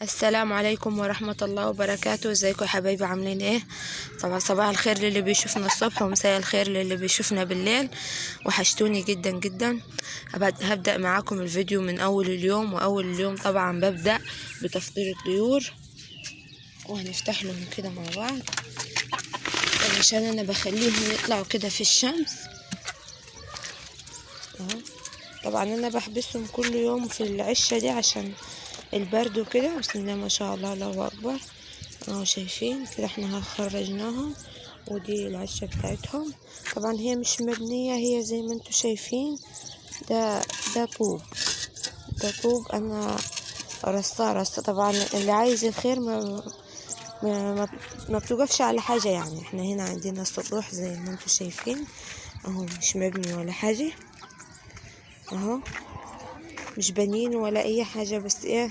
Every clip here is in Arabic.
السلام عليكم ورحمة الله وبركاته. ازيكم يا حبايبي، عاملين ايه؟ طبعا صباح الخير للي بيشوفنا الصبح ومساء الخير للي بيشوفنا بالليل. وحشتوني جدا جدا. هبدأ معاكم الفيديو من اول اليوم، واول اليوم طبعا ببدأ بتفطير الطيور، وهنفتح لهم كده مع بعض علشان انا بخليهم يطلعوا كده في الشمس اهو. طبعا انا بحبسهم كل يوم في العشة دي عشان البرد وكده. بسم الله ما شاء الله، الله اكبر اهو. شايفين كده احنا خرجناهم، ودي العشة بتاعتهم. طبعا هي مش مبنية، هي زي ما انتوا شايفين ده طوب، ده طوب انا رصاه. طبعا اللي عايز الخير ما بتوقفش على حاجة. يعني احنا هنا عندنا سطوح زي ما انتوا شايفين اهو، مش مبني ولا حاجة اهو، مش بنين ولا اي حاجة، بس ايه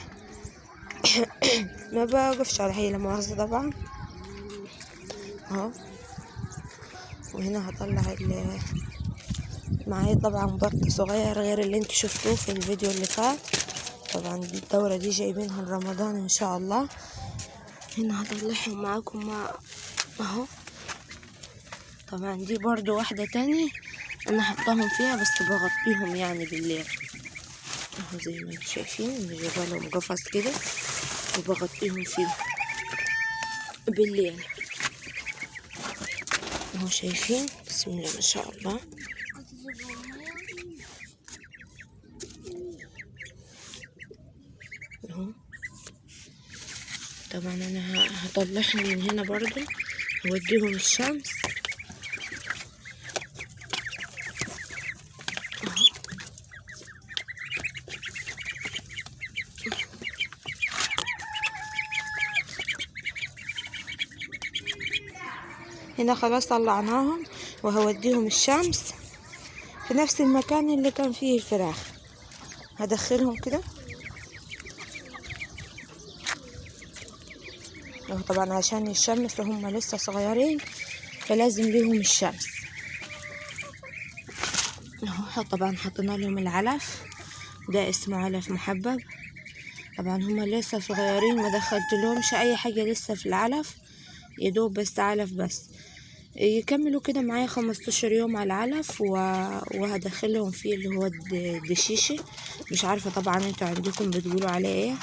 ما بوقفش على حاجة، لا مؤاخذة طبعا اهو. وهنا هطلع معايا طبعا بط صغير غير اللي انتوا شفتوه في الفيديو اللي فات. طبعا دي الدورة دي جايبينها لرمضان ان شاء الله. هنا هطلعهم معاكم اهو. طبعا دي برضو واحدة تاني انا حطاهم فيها، بس بغطيهم يعني بالليل اهو، زي ما انتوا شايفين انا جايبه لهم قفص كده وبغطيهم فيه بالليل اهو. شايفين بسم الله ما شاء الله اهو. طبعا انا هطلعهم من هنا برضو، هوديهم الشمس اهو. هنا خلاص طلعناهم، وهوديهم الشمس في نفس المكان اللي كان فيه الفراخ. هدخلهم كده اهو. طبعا عشان الشمس وهم لسه صغيرين فلازم ليهم الشمس اهو. طبعا حطينا لهم العلف، ده اسمه علف محبب. طبعا هم لسه صغيرين، ما دخلت لهمش اي حاجة لسه في العلف، يدوب بس علف بس. يكملوا كده معايا 15 يوم على العلف وهدخلهم فيه اللي هو الدشيشة. مش عارفة طبعا انتوا عندكم بتقولوا عليه ايه،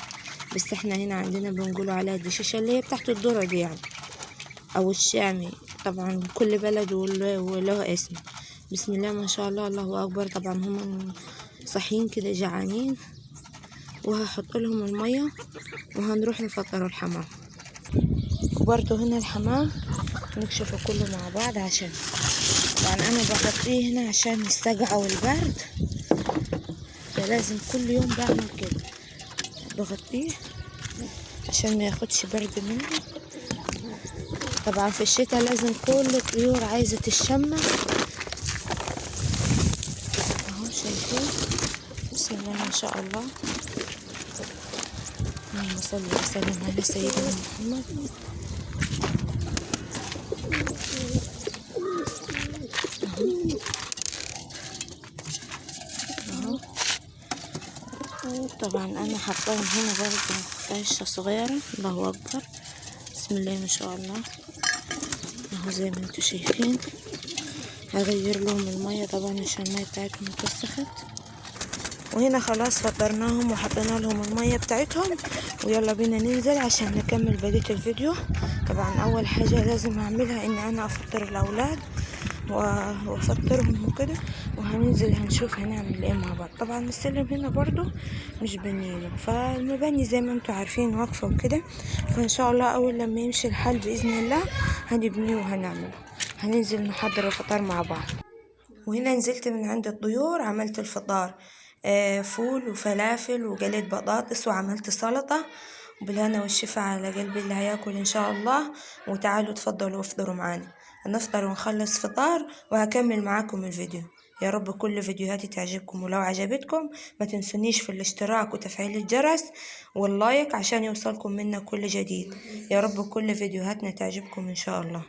بس احنا هنا عندنا بنقولوا عليها الدشيشة اللي هي بتاعت الذرة دي يعني، او الشامي. طبعا كل بلد وله اسم. بسم الله ما شاء الله، الله اكبر. طبعا هم صحيين كده جعانين، وهحط لهم المية وهنروح نفطروا الحمام. وبرضه هنا الحمام نكشفه كله مع بعض، عشان طبعا انا بغطيه هنا عشان السقعة والبرد، فلازم كل يوم بعمل كده، بغطيه عشان ما ياخدش برد منه. طبعا في الشتاء لازم كل الطيور عايزة تشمع اهو. شايفين بسم الله ما شاء الله، اللهم صل وسلم على سيدنا محمد. اهو اهو. طبعا انا حطاهم هنا برضه عيشة صغيرة، الله اكبر بسم الله ما شاء الله اهو. زي ما انتوا شايفين هغير لهم المية طبعا عشان المية بتاعتهم اتوسخت. وهنا خلاص فطرناهم وحطينا لهم المية بتاعتهم، ويلا بينا ننزل عشان نكمل بقية الفيديو. طبعا اول حاجة لازم اعملها ان انا افطر الاولاد وافطرهم وكده، وهننزل هنشوف هنعمل ايه مع بعض. طبعا السلم هنا برضو مش بنينه، فالمباني زي ما انتوا عارفين واقفة وكده، فان شاء الله اول لما يمشي الحال باذن الله هنبنيه وهنعمله. هننزل نحضر الفطار مع بعض. وهنا نزلت من عند الطيور، عملت الفطار فول وفلافل وقليت بطاطس وعملت سلطة، وبالهنا والشفا على قلب اللي هياكل ان شاء الله. وتعالوا تفضلوا افطروا معانا، هنفطر ونخلص فطار وهكمل معاكم الفيديو. يا رب كل فيديوهاتي تعجبكم، ولو عجبتكم ما تنسونيش في الاشتراك وتفعيل الجرس واللايك عشان يوصلكم منا كل جديد. يا رب كل فيديوهاتنا تعجبكم ان شاء الله.